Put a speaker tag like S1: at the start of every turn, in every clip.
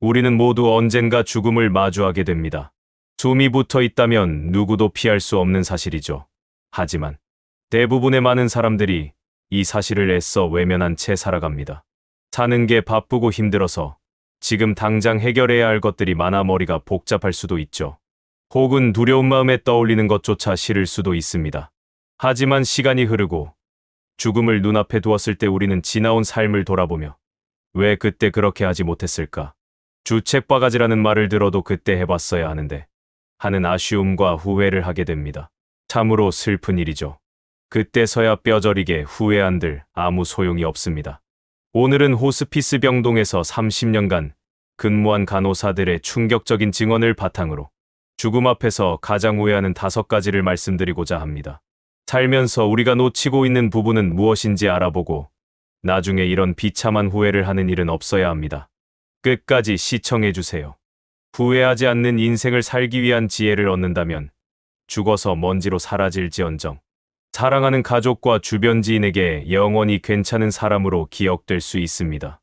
S1: 우리는 모두 언젠가 죽음을 마주하게 됩니다. 숨이 붙어 있다면 누구도 피할 수 없는 사실이죠. 하지만 대부분의 많은 사람들이 이 사실을 애써 외면한 채 살아갑니다. 사는 게 바쁘고 힘들어서 지금 당장 해결해야 할 것들이 많아 머리가 복잡할 수도 있죠. 혹은 두려운 마음에 떠올리는 것조차 싫을 수도 있습니다. 하지만 시간이 흐르고 죽음을 눈앞에 두었을 때 우리는 지나온 삶을 돌아보며 왜 그때 그렇게 하지 못했을까? 주책바가지라는 말을 들어도 그때 해봤어야 하는데 하는 아쉬움과 후회를 하게 됩니다. 참으로 슬픈 일이죠. 그때서야 뼈저리게 후회한들 아무 소용이 없습니다. 오늘은 호스피스 병동에서 30년간 근무한 간호사들의 충격적인 증언을 바탕으로 죽음 앞에서 가장 후회하는 5가지를 말씀드리고자 합니다. 살면서 우리가 놓치고 있는 부분은 무엇인지 알아보고 나중에 이런 비참한 후회를 하는 일은 없어야 합니다. 끝까지 시청해주세요. 후회하지 않는 인생을 살기 위한 지혜를 얻는다면 죽어서 먼지로 사라질지언정 사랑하는 가족과 주변 지인에게 영원히 괜찮은 사람으로 기억될 수 있습니다.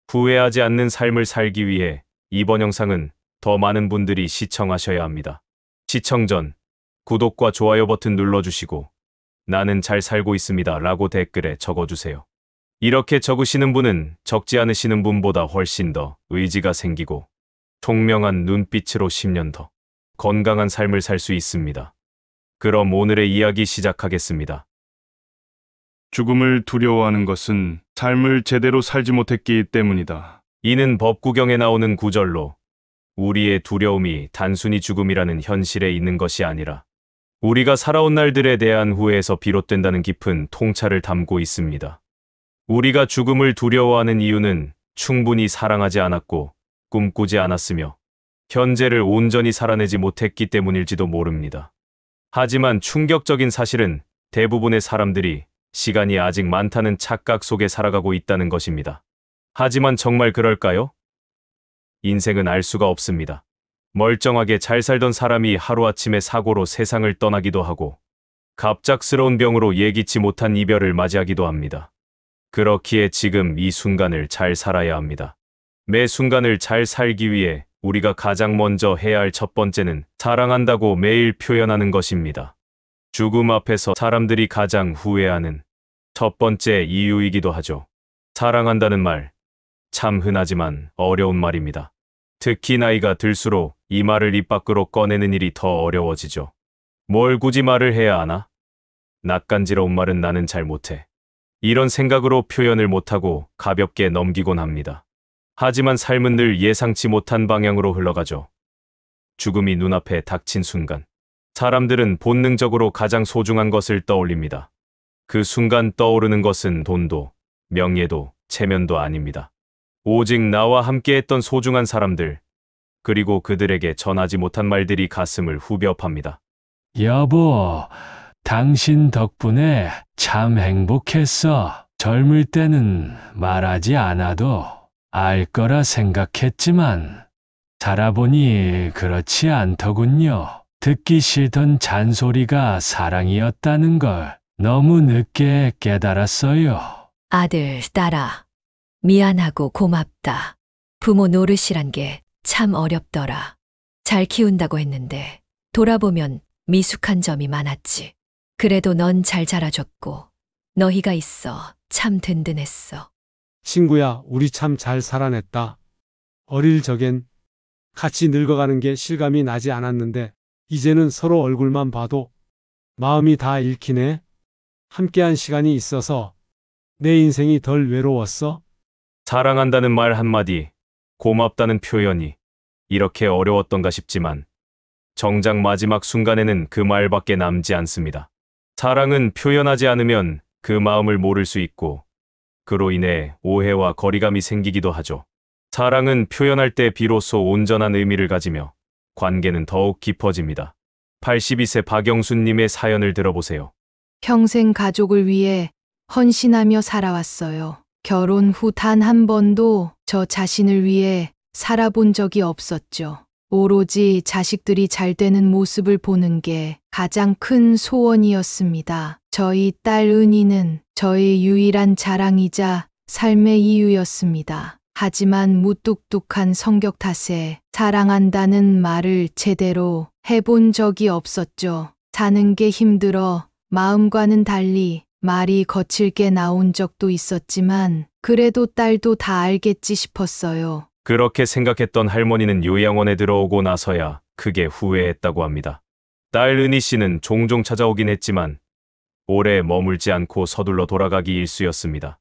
S1: 후회하지 않는 삶을 살기 위해 이번 영상은 더 많은 분들이 시청하셔야 합니다. 시청 전 구독과 좋아요 버튼 눌러주시고 나는 잘 살고 있습니다 라고 댓글에 적어주세요. 이렇게 적으시는 분은 적지 않으시는 분보다 훨씬 더 의지가 생기고 총명한 눈빛으로 10년 더 건강한 삶을 살 수 있습니다. 그럼 오늘의 이야기 시작하겠습니다.
S2: 죽음을 두려워하는 것은 삶을 제대로 살지 못했기 때문이다.
S1: 이는 법구경에 나오는 구절로 우리의 두려움이 단순히 죽음이라는 현실에 있는 것이 아니라 우리가 살아온 날들에 대한 후회에서 비롯된다는 깊은 통찰을 담고 있습니다. 우리가 죽음을 두려워하는 이유는 충분히 사랑하지 않았고 꿈꾸지 않았으며 현재를 온전히 살아내지 못했기 때문일지도 모릅니다. 하지만 충격적인 사실은 대부분의 사람들이 시간이 아직 많다는 착각 속에 살아가고 있다는 것입니다. 하지만 정말 그럴까요? 인생은 알 수가 없습니다. 멀쩡하게 잘 살던 사람이 하루아침에 사고로 세상을 떠나기도 하고 갑작스러운 병으로 예기치 못한 이별을 맞이하기도 합니다. 그렇기에 지금 이 순간을 잘 살아야 합니다. 매 순간을 잘 살기 위해 우리가 가장 먼저 해야 할 첫 번째는 사랑한다고 매일 표현하는 것입니다. 죽음 앞에서 사람들이 가장 후회하는 첫 번째 이유이기도 하죠. 사랑한다는 말, 참 흔하지만 어려운 말입니다. 특히 나이가 들수록 이 말을 입 밖으로 꺼내는 일이 더 어려워지죠. 뭘 굳이 말을 해야 하나? 낯간지러운 말은 나는 잘 못해. 이런 생각으로 표현을 못하고 가볍게 넘기곤 합니다. 하지만 삶은 늘 예상치 못한 방향으로 흘러가죠. 죽음이 눈앞에 닥친 순간, 사람들은 본능적으로 가장 소중한 것을 떠올립니다. 그 순간 떠오르는 것은 돈도, 명예도, 체면도 아닙니다. 오직 나와 함께했던 소중한 사람들, 그리고 그들에게 전하지 못한 말들이 가슴을 후벼 팝니다.
S3: 여보, 당신 덕분에 참 행복했어. 젊을 때는 말하지 않아도 알 거라 생각했지만 살아보니 그렇지 않더군요. 듣기 싫던 잔소리가 사랑이었다는 걸 너무 늦게 깨달았어요.
S4: 아들, 딸아, 미안하고 고맙다. 부모 노릇이란 게 참 어렵더라. 잘 키운다고 했는데 돌아보면 미숙한 점이 많았지. 그래도 넌 잘 자라줬고 너희가 있어 참 든든했어.
S5: 친구야, 우리 참 잘 살아냈다. 어릴 적엔 같이 늙어가는 게 실감이 나지 않았는데 이제는 서로 얼굴만 봐도 마음이 다 읽히네. 함께한 시간이 있어서 내 인생이 덜 외로웠어.
S1: 사랑한다는 말 한마디, 고맙다는 표현이 이렇게 어려웠던가 싶지만 정작 마지막 순간에는 그 말밖에 남지 않습니다. 사랑은 표현하지 않으면 그 마음을 모를 수 있고 그로 인해 오해와 거리감이 생기기도 하죠. 사랑은 표현할 때 비로소 온전한 의미를 가지며 관계는 더욱 깊어집니다. 82세 박영순님의 사연을 들어보세요.
S6: 평생 가족을 위해 헌신하며 살아왔어요. 결혼 후 단 한 번도 저 자신을 위해 살아본 적이 없었죠. 오로지 자식들이 잘 되는 모습을 보는 게 가장 큰 소원이었습니다. 저희 딸 은희는 저의 유일한 자랑이자 삶의 이유였습니다. 하지만 무뚝뚝한 성격 탓에 사랑한다는 말을 제대로 해본 적이 없었죠. 사는 게 힘들어 마음과는 달리 말이 거칠게 나온 적도 있었지만 그래도 딸도 다 알겠지 싶었어요.
S1: 그렇게 생각했던 할머니는 요양원에 들어오고 나서야 크게 후회했다고 합니다. 딸 은희 씨는 종종 찾아오긴 했지만 오래 머물지 않고 서둘러 돌아가기 일쑤였습니다.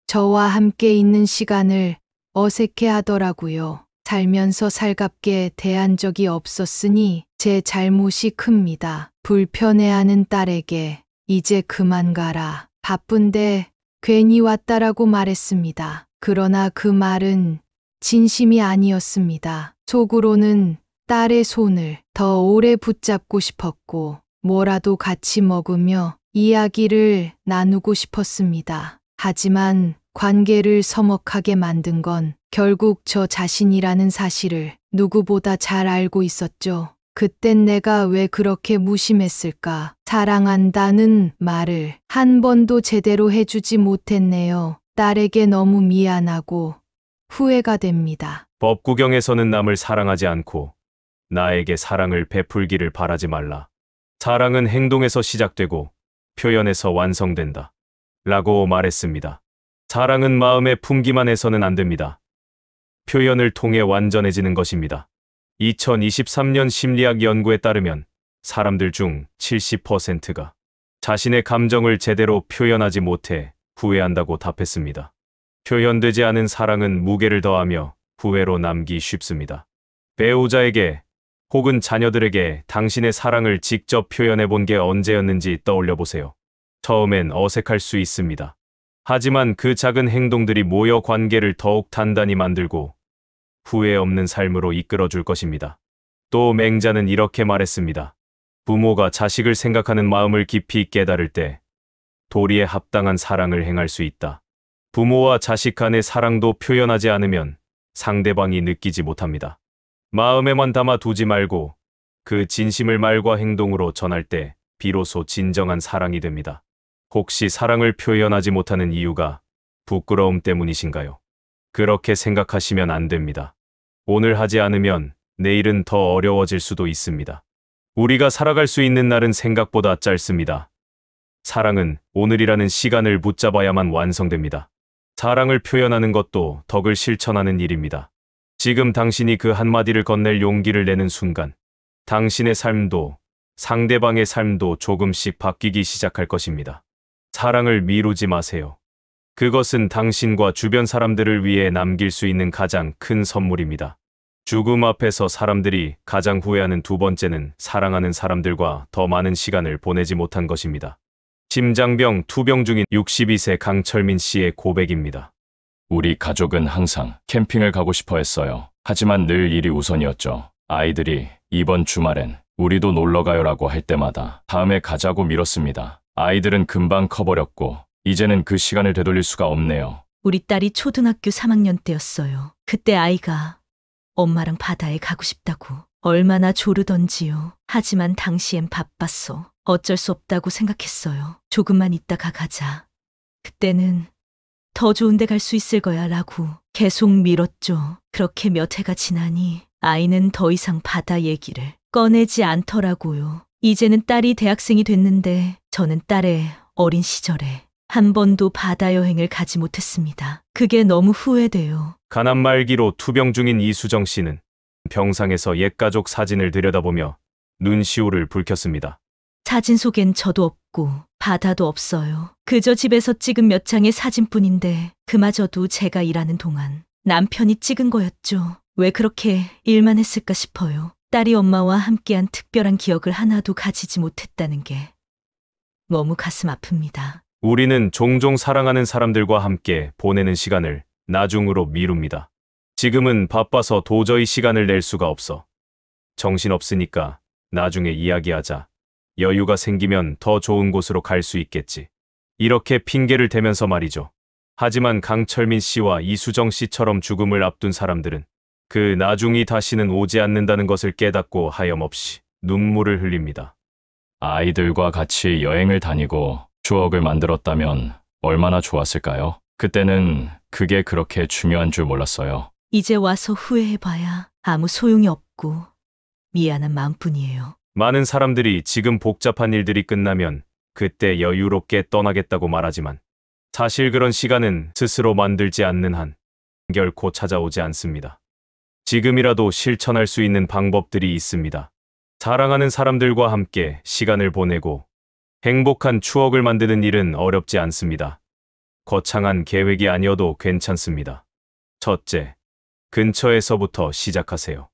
S6: 저와 함께 있는 시간을 어색해 하더라고요. 살면서 살갑게 대한 적이 없었으니 제 잘못이 큽니다. 불편해하는 딸에게 이제 그만 가라. 바쁜데 괜히 왔다라고 말했습니다. 그러나 그 말은 진심이 아니었습니다. 속으로는 딸의 손을 더 오래 붙잡고 싶었고 뭐라도 같이 먹으며 이야기를 나누고 싶었습니다. 하지만 관계를 서먹하게 만든 건 결국 저 자신이라는 사실을 누구보다 잘 알고 있었죠. 그땐 내가 왜 그렇게 무심했을까? 사랑한다는 말을 한 번도 제대로 해주지 못했네요. 딸에게 너무 미안하고 후회가 됩니다.
S1: 법구경에서는 남을 사랑하지 않고 나에게 사랑을 베풀기를 바라지 말라. 사랑은 행동에서 시작되고 표현에서 완성된다. 라고 말했습니다. 사랑은 마음에 품기만 해서는 안 됩니다. 표현을 통해 완전해지는 것입니다. 2023년 심리학 연구에 따르면 사람들 중 70%가 자신의 감정을 제대로 표현하지 못해 후회한다고 답했습니다. 표현되지 않은 사랑은 무게를 더하며 후회로 남기 쉽습니다. 배우자에게 혹은 자녀들에게 당신의 사랑을 직접 표현해 본 게 언제였는지 떠올려 보세요. 처음엔 어색할 수 있습니다. 하지만 그 작은 행동들이 모여 관계를 더욱 단단히 만들고 후회 없는 삶으로 이끌어 줄 것입니다. 또 맹자는 이렇게 말했습니다. 부모가 자식을 생각하는 마음을 깊이 깨달을 때 도리에 합당한 사랑을 행할 수 있다. 부모와 자식 간의 사랑도 표현하지 않으면 상대방이 느끼지 못합니다. 마음에만 담아 두지 말고 그 진심을 말과 행동으로 전할 때 비로소 진정한 사랑이 됩니다. 혹시 사랑을 표현하지 못하는 이유가 부끄러움 때문이신가요? 그렇게 생각하시면 안 됩니다. 오늘 하지 않으면 내일은 더 어려워질 수도 있습니다. 우리가 살아갈 수 있는 날은 생각보다 짧습니다. 사랑은 오늘이라는 시간을 붙잡아야만 완성됩니다. 사랑을 표현하는 것도 덕을 실천하는 일입니다. 지금 당신이 그 한마디를 건넬 용기를 내는 순간, 당신의 삶도 상대방의 삶도 조금씩 바뀌기 시작할 것입니다. 사랑을 미루지 마세요. 그것은 당신과 주변 사람들을 위해 남길 수 있는 가장 큰 선물입니다. 죽음 앞에서 사람들이 가장 후회하는 두 번째는 사랑하는 사람들과 더 많은 시간을 보내지 못한 것입니다. 심장병 투병 중인 62세 강철민 씨의 고백입니다.
S7: 우리 가족은 항상 캠핑을 가고 싶어 했어요. 하지만 늘 일이 우선이었죠. 아이들이 이번 주말엔 우리도 놀러 가요라고 할 때마다 다음에 가자고 미뤘습니다. 아이들은 금방 커버렸고 이제는 그 시간을 되돌릴 수가 없네요.
S8: 우리 딸이 초등학교 3학년 때였어요. 그때 아이가 엄마랑 바다에 가고 싶다고 얼마나 조르던지요. 하지만 당시엔 바빴어. 어쩔 수 없다고 생각했어요. 조금만 있다가 가자. 그때는 더 좋은 데 갈 수 있을 거야 라고 계속 미뤘죠. 그렇게 몇 해가 지나니 아이는 더 이상 바다 얘기를 꺼내지 않더라고요. 이제는 딸이 대학생이 됐는데 저는 딸의 어린 시절에 한 번도 바다 여행을 가지 못했습니다. 그게 너무 후회돼요.
S1: 가난 말기로 투병 중인 이수정 씨는 병상에서 옛가족 사진을 들여다보며 눈시울을 붉혔습니다.
S8: 사진 속엔 저도 없고 바다도 없어요. 그저 집에서 찍은 몇 장의 사진뿐인데 그마저도 제가 일하는 동안 남편이 찍은 거였죠. 왜 그렇게 일만 했을까 싶어요. 딸이 엄마와 함께한 특별한 기억을 하나도 가지지 못했다는 게 너무 가슴 아픕니다.
S1: 우리는 종종 사랑하는 사람들과 함께 보내는 시간을 나중으로 미룹니다. 지금은 바빠서 도저히 시간을 낼 수가 없어. 정신없으니까 나중에 이야기하자. 여유가 생기면 더 좋은 곳으로 갈 수 있겠지. 이렇게 핑계를 대면서 말이죠. 하지만 강철민 씨와 이수정 씨처럼 죽음을 앞둔 사람들은 그 나중이 다시는 오지 않는다는 것을 깨닫고 하염없이 눈물을 흘립니다.
S7: 아이들과 같이 여행을 다니고 추억을 만들었다면 얼마나 좋았을까요? 그때는 그게 그렇게 중요한 줄 몰랐어요.
S8: 이제 와서 후회해봐야 아무 소용이 없고 미안한 마음뿐이에요.
S1: 많은 사람들이 지금 복잡한 일들이 끝나면 그때 여유롭게 떠나겠다고 말하지만 사실 그런 시간은 스스로 만들지 않는 한 결코 찾아오지 않습니다. 지금이라도 실천할 수 있는 방법들이 있습니다. 사랑하는 사람들과 함께 시간을 보내고 행복한 추억을 만드는 일은 어렵지 않습니다. 거창한 계획이 아니어도 괜찮습니다. 첫째, 근처에서부터 시작하세요.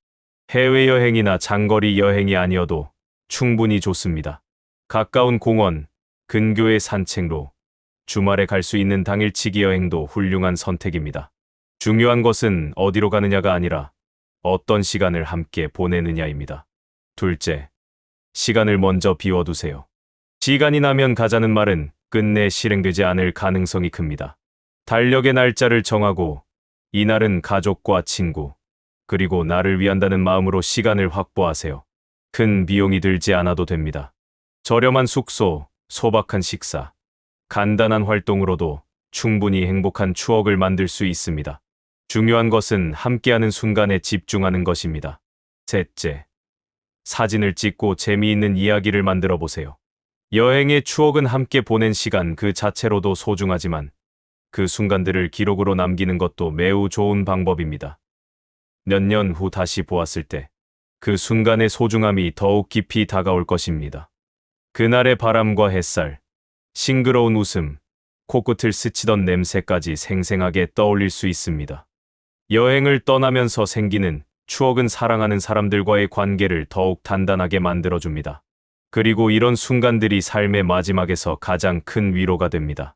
S1: 해외여행이나 장거리 여행이 아니어도 충분히 좋습니다. 가까운 공원, 근교의 산책로, 주말에 갈 수 있는 당일치기 여행도 훌륭한 선택입니다. 중요한 것은 어디로 가느냐가 아니라 어떤 시간을 함께 보내느냐입니다. 둘째, 시간을 먼저 비워두세요. 시간이 나면 가자는 말은 끝내 실행되지 않을 가능성이 큽니다. 달력의 날짜를 정하고 이날은 가족과 친구, 그리고 나를 위한다는 마음으로 시간을 확보하세요. 큰 비용이 들지 않아도 됩니다. 저렴한 숙소, 소박한 식사, 간단한 활동으로도 충분히 행복한 추억을 만들 수 있습니다. 중요한 것은 함께하는 순간에 집중하는 것입니다. 셋째, 사진을 찍고 재미있는 이야기를 만들어 보세요. 여행의 추억은 함께 보낸 시간 그 자체로도 소중하지만 그 순간들을 기록으로 남기는 것도 매우 좋은 방법입니다. 몇 년 후 다시 보았을 때 그 순간의 소중함이 더욱 깊이 다가올 것입니다. 그날의 바람과 햇살, 싱그러운 웃음, 코끝을 스치던 냄새까지 생생하게 떠올릴 수 있습니다. 여행을 떠나면서 생기는 추억은 사랑하는 사람들과의 관계를 더욱 단단하게 만들어줍니다. 그리고 이런 순간들이 삶의 마지막에서 가장 큰 위로가 됩니다.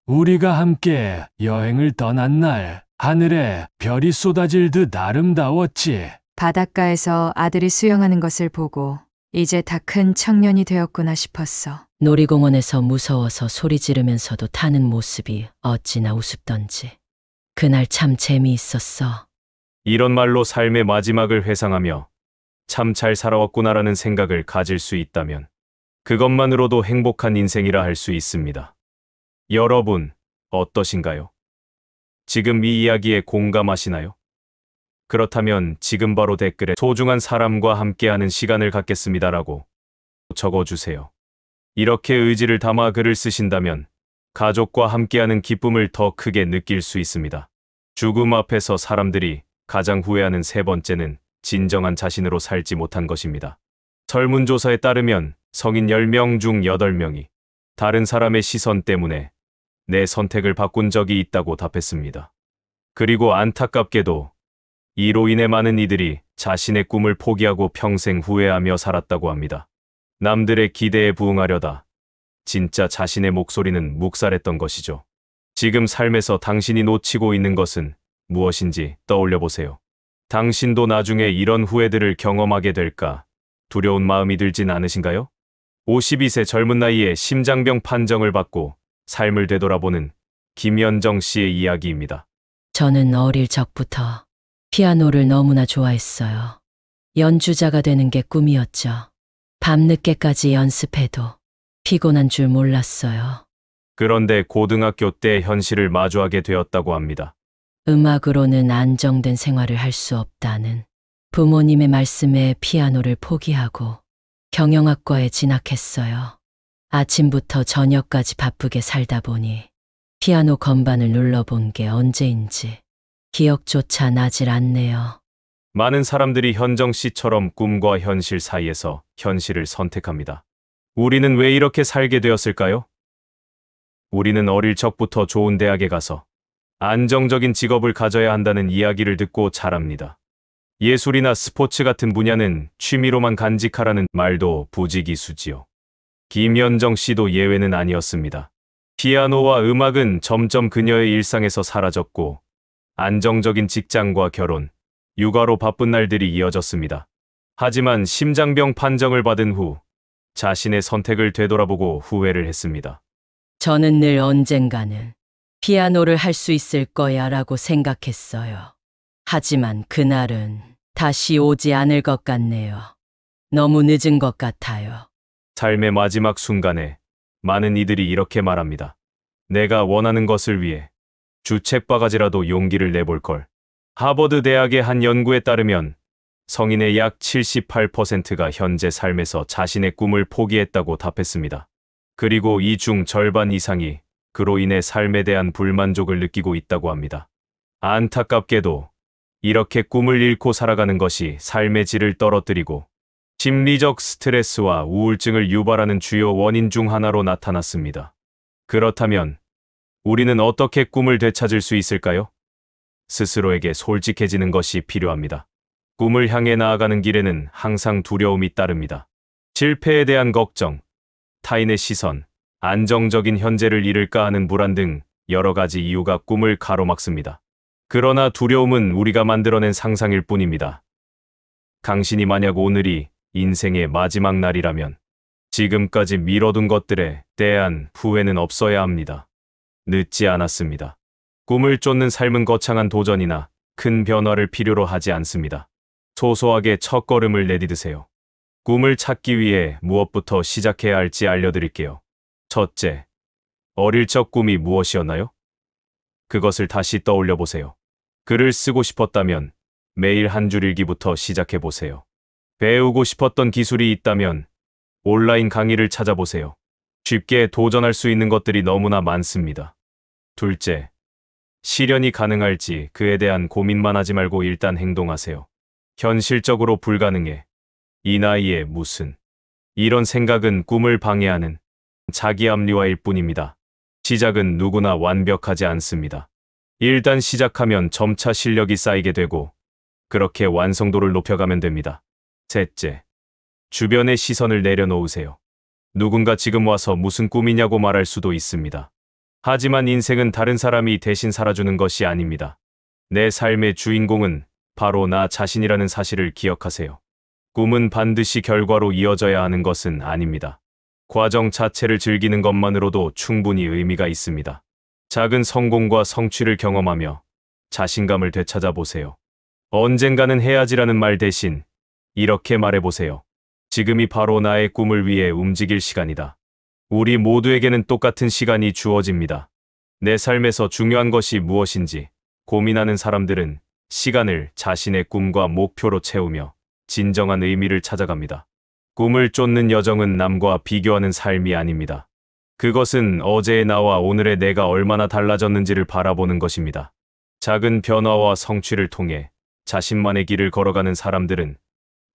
S3: 우리가 함께 여행을 떠난 날 하늘에 별이 쏟아질 듯 아름다웠지.
S9: 바닷가에서 아들이 수영하는 것을 보고 이제 다 큰 청년이 되었구나 싶었어.
S10: 놀이공원에서 무서워서 소리 지르면서도 타는 모습이 어찌나 우습던지. 그날 참 재미있었어.
S1: 이런 말로 삶의 마지막을 회상하며 참 잘 살아왔구나라는 생각을 가질 수 있다면 그것만으로도 행복한 인생이라 할 수 있습니다. 여러분, 어떠신가요? 지금 이 이야기에 공감하시나요? 그렇다면 지금 바로 댓글에 소중한 사람과 함께하는 시간을 갖겠습니다라고 적어주세요. 이렇게 의지를 담아 글을 쓰신다면 가족과 함께하는 기쁨을 더 크게 느낄 수 있습니다. 죽음 앞에서 사람들이 가장 후회하는 세 번째는 진정한 자신으로 살지 못한 것입니다. 설문조사에 따르면 성인 10명 중 8명이 다른 사람의 시선 때문에 내 선택을 바꾼 적이 있다고 답했습니다. 그리고 안타깝게도 이로 인해 많은 이들이 자신의 꿈을 포기하고 평생 후회하며 살았다고 합니다. 남들의 기대에 부응하려다 진짜 자신의 목소리는 묵살했던 것이죠. 지금 삶에서 당신이 놓치고 있는 것은 무엇인지 떠올려 보세요. 당신도 나중에 이런 후회들을 경험하게 될까 두려운 마음이 들진 않으신가요? 52세 젊은 나이에 심장병 판정을 받고 삶을 되돌아보는 김연정 씨의 이야기입니다.
S10: 저는 어릴 적부터 피아노를 너무나 좋아했어요. 연주자가 되는 게 꿈이었죠. 밤늦게까지 연습해도 피곤한 줄 몰랐어요.
S1: 그런데 고등학교 때 현실을 마주하게 되었다고 합니다.
S10: 음악으로는 안정된 생활을 할 수 없다는 부모님의 말씀에 피아노를 포기하고 경영학과에 진학했어요. 아침부터 저녁까지 바쁘게 살다 보니 피아노 건반을 눌러본 게 언제인지 기억조차 나질 않네요.
S1: 많은 사람들이 현정 씨처럼 꿈과 현실 사이에서 현실을 선택합니다. 우리는 왜 이렇게 살게 되었을까요? 우리는 어릴 적부터 좋은 대학에 가서 안정적인 직업을 가져야 한다는 이야기를 듣고 자랍니다. 예술이나 스포츠 같은 분야는 취미로만 간직하라는 말도 부지기수지요. 김연정 씨도 예외는 아니었습니다. 피아노와 음악은 점점 그녀의 일상에서 사라졌고 안정적인 직장과 결혼, 육아로 바쁜 날들이 이어졌습니다. 하지만 심장병 판정을 받은 후 자신의 선택을 되돌아보고 후회를 했습니다.
S10: 저는 늘 언젠가는 피아노를 할 수 있을 거야 라고 생각했어요. 하지만 그날은 다시 오지 않을 것 같네요. 너무 늦은 것 같아요.
S1: 삶의 마지막 순간에 많은 이들이 이렇게 말합니다. 내가 원하는 것을 위해 주책바가지라도 용기를 내볼 걸. 하버드 대학의 한 연구에 따르면 성인의 약 78%가 현재 삶에서 자신의 꿈을 포기했다고 답했습니다. 그리고 이 중 절반 이상이 그로 인해 삶에 대한 불만족을 느끼고 있다고 합니다. 안타깝게도 이렇게 꿈을 잃고 살아가는 것이 삶의 질을 떨어뜨리고 심리적 스트레스와 우울증을 유발하는 주요 원인 중 하나로 나타났습니다. 그렇다면 우리는 어떻게 꿈을 되찾을 수 있을까요? 스스로에게 솔직해지는 것이 필요합니다. 꿈을 향해 나아가는 길에는 항상 두려움이 따릅니다. 실패에 대한 걱정, 타인의 시선, 안정적인 현재를 잃을까 하는 불안 등 여러 가지 이유가 꿈을 가로막습니다. 그러나 두려움은 우리가 만들어낸 상상일 뿐입니다. 당신이 만약 오늘이 인생의 마지막 날이라면 지금까지 미뤄둔 것들에 대한 후회는 없어야 합니다. 늦지 않았습니다. 꿈을 쫓는 삶은 거창한 도전이나 큰 변화를 필요로 하지 않습니다. 소소하게 첫걸음을 내디드세요. 꿈을 찾기 위해 무엇부터 시작해야 할지 알려드릴게요. 첫째, 어릴 적 꿈이 무엇이었나요? 그것을 다시 떠올려 보세요. 글을 쓰고 싶었다면 매일 한 줄 일기부터 시작해 보세요. 배우고 싶었던 기술이 있다면 온라인 강의를 찾아보세요. 쉽게 도전할 수 있는 것들이 너무나 많습니다. 둘째, 실현이 가능할지 그에 대한 고민만 하지 말고 일단 행동하세요. 현실적으로 불가능해. 이 나이에 무슨. 이런 생각은 꿈을 방해하는 자기 합리화일 뿐입니다. 시작은 누구나 완벽하지 않습니다. 일단 시작하면 점차 실력이 쌓이게 되고 그렇게 완성도를 높여가면 됩니다. 셋째, 주변의 시선을 내려놓으세요. 누군가 지금 와서 무슨 꿈이냐고 말할 수도 있습니다. 하지만 인생은 다른 사람이 대신 살아주는 것이 아닙니다. 내 삶의 주인공은 바로 나 자신이라는 사실을 기억하세요. 꿈은 반드시 결과로 이어져야 하는 것은 아닙니다. 과정 자체를 즐기는 것만으로도 충분히 의미가 있습니다. 작은 성공과 성취를 경험하며 자신감을 되찾아 보세요. 언젠가는 해야지라는 말 대신 이렇게 말해보세요. 지금이 바로 나의 꿈을 위해 움직일 시간이다. 우리 모두에게는 똑같은 시간이 주어집니다. 내 삶에서 중요한 것이 무엇인지 고민하는 사람들은 시간을 자신의 꿈과 목표로 채우며 진정한 의미를 찾아갑니다. 꿈을 쫓는 여정은 남과 비교하는 삶이 아닙니다. 그것은 어제의 나와 오늘의 내가 얼마나 달라졌는지를 바라보는 것입니다. 작은 변화와 성취를 통해 자신만의 길을 걸어가는 사람들은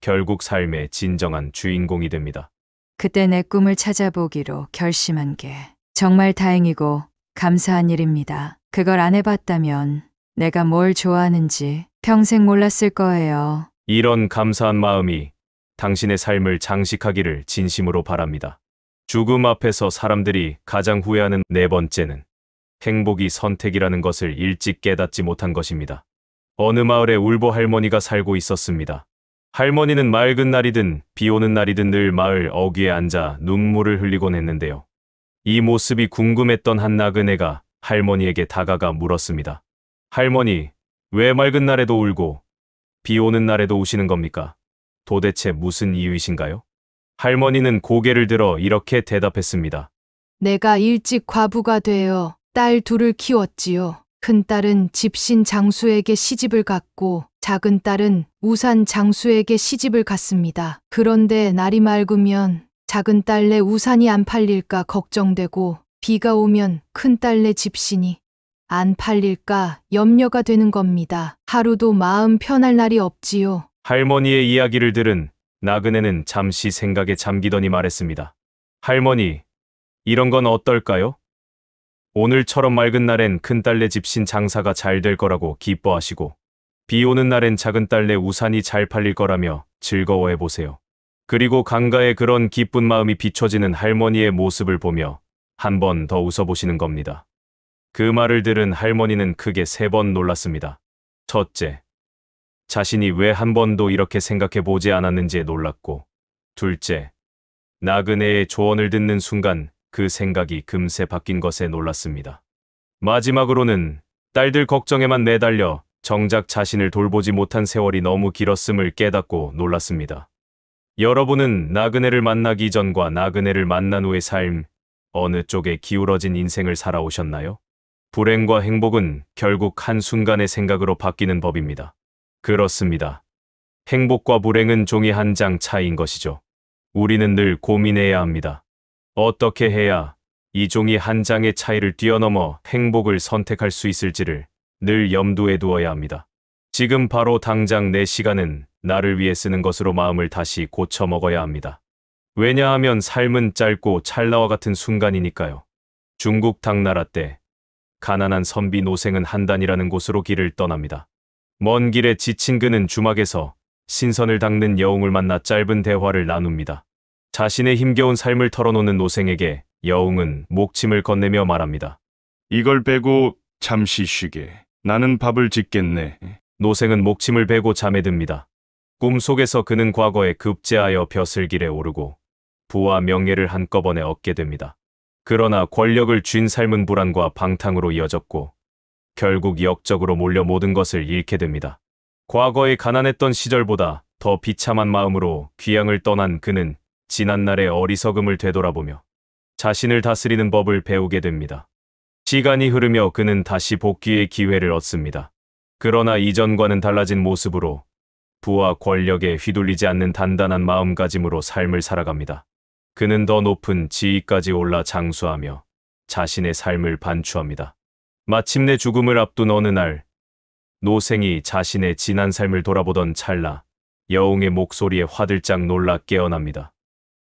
S1: 결국 삶의 진정한 주인공이 됩니다.
S9: 그때 내 꿈을 찾아보기로 결심한 게 정말 다행이고 감사한 일입니다. 그걸 안 해봤다면 내가 뭘 좋아하는지 평생 몰랐을 거예요.
S1: 이런 감사한 마음이 당신의 삶을 장식하기를 진심으로 바랍니다. 죽음 앞에서 사람들이 가장 후회하는 네 번째는 행복이 선택이라는 것을 일찍 깨닫지 못한 것입니다. 어느 마을에 울보 할머니가 살고 있었습니다. 할머니는 맑은 날이든 비 오는 날이든 늘 마을 어귀에 앉아 눈물을 흘리곤 했는데요. 이 모습이 궁금했던 한 나그네가 할머니에게 다가가 물었습니다. 할머니, 왜 맑은 날에도 울고 비 오는 날에도 우시는 겁니까? 도대체 무슨 이유이신가요? 할머니는 고개를 들어 이렇게 대답했습니다.
S6: 내가 일찍 과부가 되어 딸 둘을 키웠지요. 큰 딸은 집신 장수에게 시집을 갔고 작은 딸은 우산 장수에게 시집을 갔습니다. 그런데 날이 맑으면 작은 딸네 우산이 안 팔릴까 걱정되고 비가 오면 큰 딸네 집신이 안 팔릴까 염려가 되는 겁니다. 하루도 마음 편할 날이 없지요.
S1: 할머니의 이야기를 들은 나그네는 잠시 생각에 잠기더니 말했습니다. 할머니, 이런 건 어떨까요? 오늘처럼 맑은 날엔 큰딸네 집신 장사가 잘 될 거라고 기뻐하시고 비 오는 날엔 작은 딸네 우산이 잘 팔릴 거라며 즐거워해 보세요. 그리고 강가에 그런 기쁜 마음이 비춰지는 할머니의 모습을 보며 한 번 더 웃어보시는 겁니다. 그 말을 들은 할머니는 크게 3번 놀랐습니다. 첫째, 자신이 왜 한 번도 이렇게 생각해 보지 않았는지에 놀랐고, 둘째, 나그네의 조언을 듣는 순간 그 생각이 금세 바뀐 것에 놀랐습니다. 마지막으로는 딸들 걱정에만 매달려 정작 자신을 돌보지 못한 세월이 너무 길었음을 깨닫고 놀랐습니다. 여러분은 나그네를 만나기 전과 나그네를 만난 후의 삶, 어느 쪽에 기울어진 인생을 살아오셨나요? 불행과 행복은 결국 한순간의 생각으로 바뀌는 법입니다. 그렇습니다. 행복과 불행은 종이 한 장 차이인 것이죠. 우리는 늘 고민해야 합니다. 어떻게 해야 이 종이 한 장의 차이를 뛰어넘어 행복을 선택할 수 있을지를 늘 염두에 두어야 합니다. 지금 바로 당장 내 시간은 나를 위해 쓰는 것으로 마음을 다시 고쳐 먹어야 합니다. 왜냐하면 삶은 짧고 찰나와 같은 순간이니까요. 중국 당나라 때 가난한 선비 노생은 한단이라는 곳으로 길을 떠납니다. 먼 길에 지친 그는 주막에서 신선을 닦는 여웅을 만나 짧은 대화를 나눕니다. 자신의 힘겨운 삶을 털어놓는 노생에게 여웅은 목침을 건네며 말합니다.
S2: 이걸 빼고 잠시 쉬게. 나는 밥을 짓겠네.
S1: 노생은 목침을 베고 잠에 듭니다. 꿈속에서 그는 과거에 급제하여 벼슬길에 오르고 부와 명예를 한꺼번에 얻게 됩니다. 그러나 권력을 쥔 삶은 불안과 방탕으로 이어졌고 결국 역적으로 몰려 모든 것을 잃게 됩니다. 과거의 가난했던 시절보다 더 비참한 마음으로 귀향을 떠난 그는 지난날의 어리석음을 되돌아보며 자신을 다스리는 법을 배우게 됩니다. 시간이 흐르며 그는 다시 복귀의 기회를 얻습니다. 그러나 이전과는 달라진 모습으로 부와 권력에 휘둘리지 않는 단단한 마음가짐으로 삶을 살아갑니다. 그는 더 높은 지위까지 올라 장수하며 자신의 삶을 반추합니다. 마침내 죽음을 앞둔 어느 날, 노생이 자신의 지난 삶을 돌아보던 찰나 여웅의 목소리에 화들짝 놀라 깨어납니다.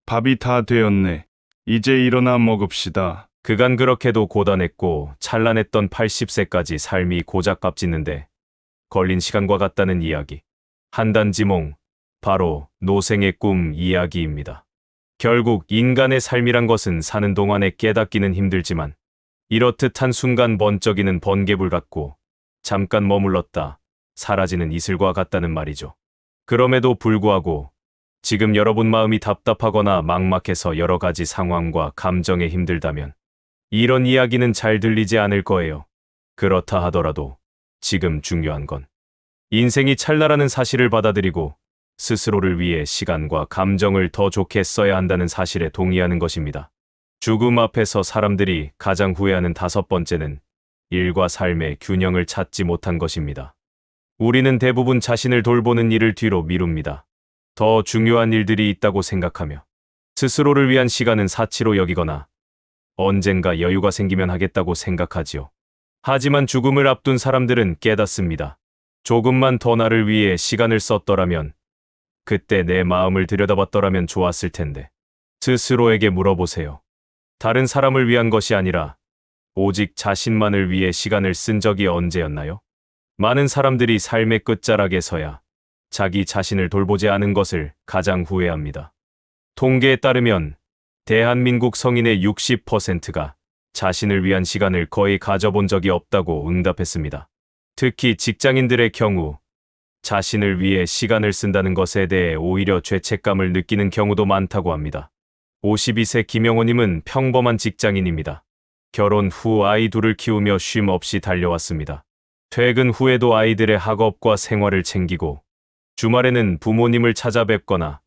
S2: 밥이 다 되었네. 이제 일어나 먹읍시다.
S1: 그간 그렇게도 고단했고 찬란했던 80세까지 삶이 고작 값짓는데 걸린 시간과 같다는 이야기. 한단지몽, 바로 노생의 꿈 이야기입니다. 결국 인간의 삶이란 것은 사는 동안에 깨닫기는 힘들지만 이렇듯 한순간 번쩍이는 번개불 같고 잠깐 머물렀다 사라지는 이슬과 같다는 말이죠. 그럼에도 불구하고 지금 여러분 마음이 답답하거나 막막해서 여러 가지 상황과 감정에 힘들다면 이런 이야기는 잘 들리지 않을 거예요. 그렇다 하더라도 지금 중요한 건 인생이 찰나라는 사실을 받아들이고 스스로를 위해 시간과 감정을 더 좋게 써야 한다는 사실에 동의하는 것입니다. 죽음 앞에서 사람들이 가장 후회하는 5번째는 일과 삶의 균형을 찾지 못한 것입니다. 우리는 대부분 자신을 돌보는 일을 뒤로 미룹니다. 더 중요한 일들이 있다고 생각하며 스스로를 위한 시간은 사치로 여기거나 언젠가 여유가 생기면 하겠다고 생각하지요. 하지만 죽음을 앞둔 사람들은 깨닫습니다. 조금만 더 나를 위해 시간을 썼더라면, 그때 내 마음을 들여다봤더라면 좋았을 텐데. 스스로에게 물어보세요. 다른 사람을 위한 것이 아니라 오직 자신만을 위해 시간을 쓴 적이 언제였나요? 많은 사람들이 삶의 끝자락에서야 자기 자신을 돌보지 않은 것을 가장 후회합니다. 통계에 따르면 대한민국 성인의 60%가 자신을 위한 시간을 거의 가져본 적이 없다고 응답했습니다. 특히 직장인들의 경우 자신을 위해 시간을 쓴다는 것에 대해 오히려 죄책감을 느끼는 경우도 많다고 합니다. 52세 김영호님은 평범한 직장인입니다. 결혼 후 아이 둘을 키우며 쉼 없이 달려왔습니다. 퇴근 후에도 아이들의 학업과 생활을 챙기고 주말에는 부모님을 찾아뵙거나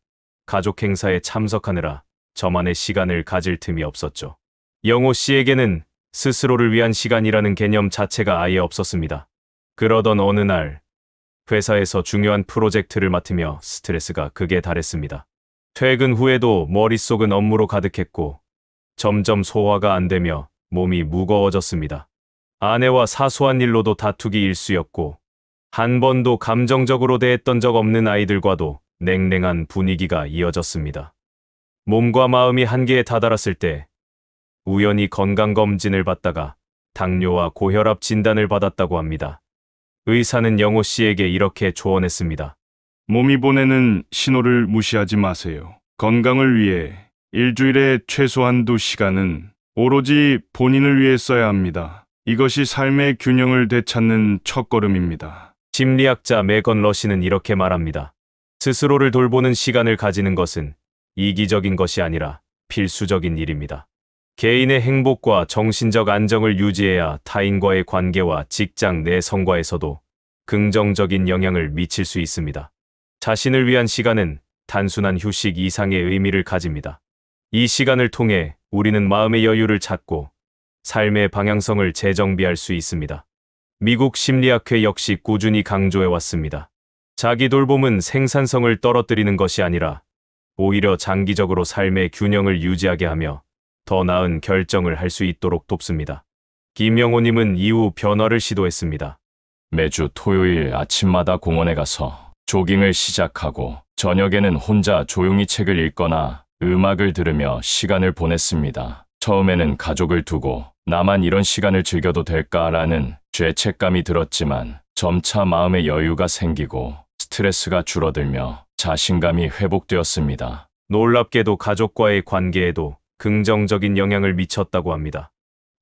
S1: 가족 행사에 참석하느라 저만의 시간을 가질 틈이 없었죠. 영호 씨에게는 스스로를 위한 시간이라는 개념 자체가 아예 없었습니다. 그러던 어느 날 회사에서 중요한 프로젝트를 맡으며 스트레스가 극에 달했습니다. 퇴근 후에도 머릿속은 업무로 가득했고 점점 소화가 안 되며 몸이 무거워졌습니다. 아내와 사소한 일로도 다투기 일쑤였고 한 번도 감정적으로 대했던 적 없는 아이들과도 냉랭한 분위기가 이어졌습니다. 몸과 마음이 한계에 다다랐을 때 우연히 건강검진을 받다가 당뇨와 고혈압 진단을 받았다고 합니다. 의사는 영호 씨에게 이렇게 조언했습니다.
S2: 몸이 보내는 신호를 무시하지 마세요. 건강을 위해 일주일에 최소한 2시간은 오로지 본인을 위해 써야 합니다. 이것이 삶의 균형을 되찾는 첫걸음입니다.
S1: 심리학자 메건 러시는 이렇게 말합니다. 스스로를 돌보는 시간을 가지는 것은 이기적인 것이 아니라 필수적인 일입니다. 개인의 행복과 정신적 안정을 유지해야 타인과의 관계와 직장 내 성과에서도 긍정적인 영향을 미칠 수 있습니다. 자신을 위한 시간은 단순한 휴식 이상의 의미를 가집니다. 이 시간을 통해 우리는 마음의 여유를 찾고 삶의 방향성을 재정비할 수 있습니다. 미국 심리학회 역시 꾸준히 강조해 왔습니다. 자기 돌봄은 생산성을 떨어뜨리는 것이 아니라 오히려 장기적으로 삶의 균형을 유지하게 하며 더 나은 결정을 할 수 있도록 돕습니다. 김영호님은 이후 변화를 시도했습니다.
S7: 매주 토요일 아침마다 공원에 가서 조깅을 시작하고 저녁에는 혼자 조용히 책을 읽거나 음악을 들으며 시간을 보냈습니다. 처음에는 가족을 두고 나만 이런 시간을 즐겨도 될까라는 죄책감이 들었지만 점차 마음의 여유가 생기고 스트레스가 줄어들며 자신감이 회복되었습니다.
S1: 놀랍게도 가족과의 관계에도 긍정적인 영향을 미쳤다고 합니다.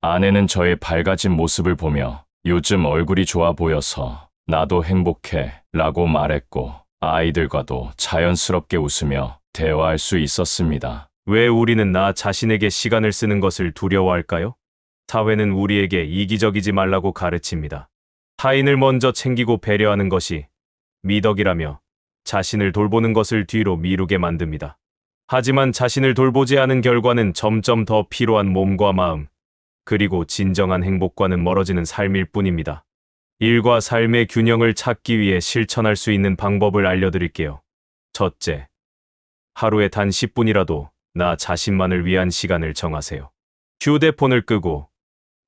S7: 아내는 저의 밝아진 모습을 보며 요즘 얼굴이 좋아 보여서 나도 행복해 라고 말했고 아이들과도 자연스럽게 웃으며 대화할 수 있었습니다.
S1: 왜 우리는 나 자신에게 시간을 쓰는 것을 두려워할까요? 사회는 우리에게 이기적이지 말라고 가르칩니다. 타인을 먼저 챙기고 배려하는 것이 미덕이라며 자신을 돌보는 것을 뒤로 미루게 만듭니다. 하지만 자신을 돌보지 않은 결과는 점점 더 피로한 몸과 마음, 그리고 진정한 행복과는 멀어지는 삶일 뿐입니다. 일과 삶의 균형을 찾기 위해 실천할 수 있는 방법을 알려드릴게요. 첫째, 하루에 단 10분이라도 나 자신만을 위한 시간을 정하세요. 휴대폰을 끄고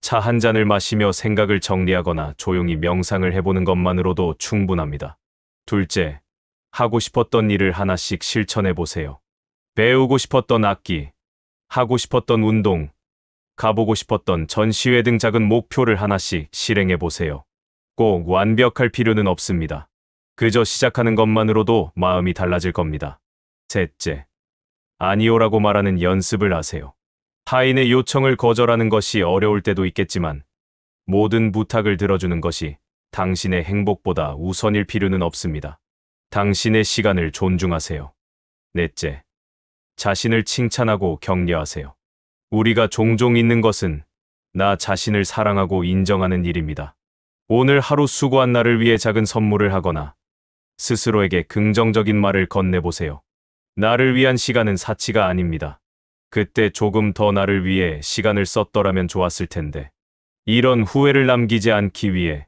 S1: 차 한 잔을 마시며 생각을 정리하거나 조용히 명상을 해보는 것만으로도 충분합니다. 둘째, 하고 싶었던 일을 하나씩 실천해 보세요. 배우고 싶었던 악기, 하고 싶었던 운동, 가보고 싶었던 전시회 등 작은 목표를 하나씩 실행해 보세요. 꼭 완벽할 필요는 없습니다. 그저 시작하는 것만으로도 마음이 달라질 겁니다. 셋째, 아니오라고 말하는 연습을 하세요. 타인의 요청을 거절하는 것이 어려울 때도 있겠지만 모든 부탁을 들어주는 것이 당신의 행복보다 우선일 필요는 없습니다. 당신의 시간을 존중하세요. 넷째, 자신을 칭찬하고 격려하세요. 우리가 종종 잊는 것은 나 자신을 사랑하고 인정하는 일입니다. 오늘 하루 수고한 나를 위해 작은 선물을 하거나 스스로에게 긍정적인 말을 건네보세요. 나를 위한 시간은 사치가 아닙니다. 그때 조금 더 나를 위해 시간을 썼더라면 좋았을 텐데. 이런 후회를 남기지 않기 위해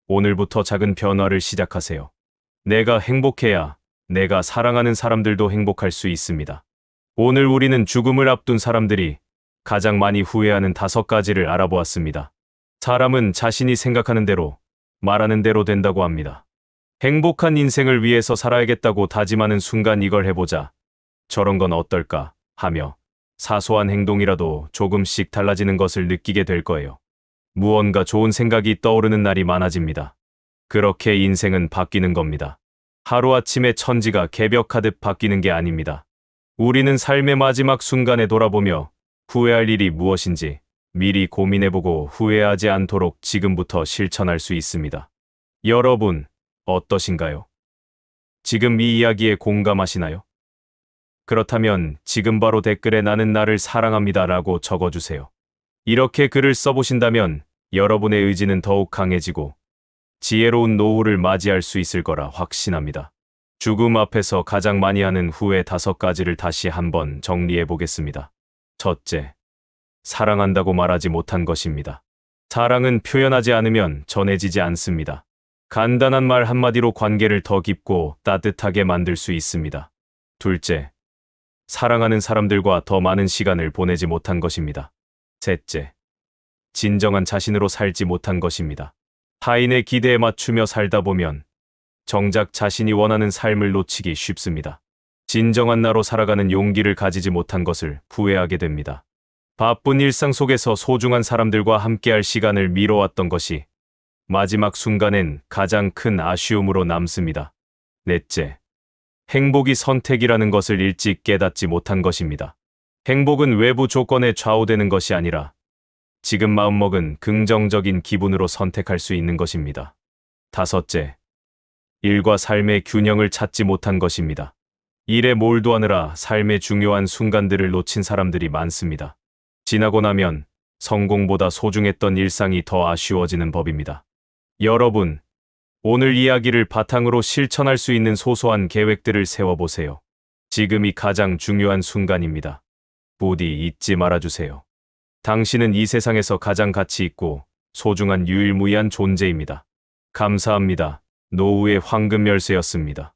S1: 오늘부터 작은 변화를 시작하세요. 내가 행복해야 내가 사랑하는 사람들도 행복할 수 있습니다. 오늘 우리는 죽음을 앞둔 사람들이 가장 많이 후회하는 5가지를 알아보았습니다. 사람은 자신이 생각하는 대로, 말하는 대로 된다고 합니다. 행복한 인생을 위해서 살아야겠다고 다짐하는 순간 이걸 해보자. 저런 건 어떨까? 하며 사소한 행동이라도 조금씩 달라지는 것을 느끼게 될 거예요. 무언가 좋은 생각이 떠오르는 날이 많아집니다. 그렇게 인생은 바뀌는 겁니다. 하루아침에 천지가 개벽하듯 바뀌는 게 아닙니다. 우리는 삶의 마지막 순간에 돌아보며 후회할 일이 무엇인지 미리 고민해보고 후회하지 않도록 지금부터 실천할 수 있습니다. 여러분, 어떠신가요? 지금 이 이야기에 공감하시나요? 그렇다면 지금 바로 댓글에 나는 나를 사랑합니다 라고 적어주세요. 이렇게 글을 써보신다면 여러분의 의지는 더욱 강해지고 지혜로운 노후를 맞이할 수 있을 거라 확신합니다. 죽음 앞에서 가장 많이 하는 후회 5가지를 다시 한번 정리해 보겠습니다. 첫째, 사랑한다고 말하지 못한 것입니다. 사랑은 표현하지 않으면 전해지지 않습니다. 간단한 말 한마디로 관계를 더 깊고 따뜻하게 만들 수 있습니다. 둘째, 사랑하는 사람들과 더 많은 시간을 보내지 못한 것입니다. 셋째, 진정한 자신으로 살지 못한 것입니다. 타인의 기대에 맞추며 살다 보면 정작 자신이 원하는 삶을 놓치기 쉽습니다. 진정한 나로 살아가는 용기를 가지지 못한 것을 후회하게 됩니다. 바쁜 일상 속에서 소중한 사람들과 함께할 시간을 미뤄왔던 것이 마지막 순간엔 가장 큰 아쉬움으로 남습니다. 넷째, 행복이 선택이라는 것을 일찍 깨닫지 못한 것입니다. 행복은 외부 조건에 좌우되는 것이 아니라 지금 마음먹은 긍정적인 기분으로 선택할 수 있는 것입니다. 다섯째, 일과 삶의 균형을 찾지 못한 것입니다. 일에 몰두하느라 삶의 중요한 순간들을 놓친 사람들이 많습니다. 지나고 나면 성공보다 소중했던 일상이 더 아쉬워지는 법입니다. 여러분, 오늘 이야기를 바탕으로 실천할 수 있는 소소한 계획들을 세워보세요. 지금이 가장 중요한 순간입니다. 부디 잊지 말아주세요. 당신은 이 세상에서 가장 가치 있고 소중한 유일무이한 존재입니다. 감사합니다. 노후의 황금 열쇠였습니다.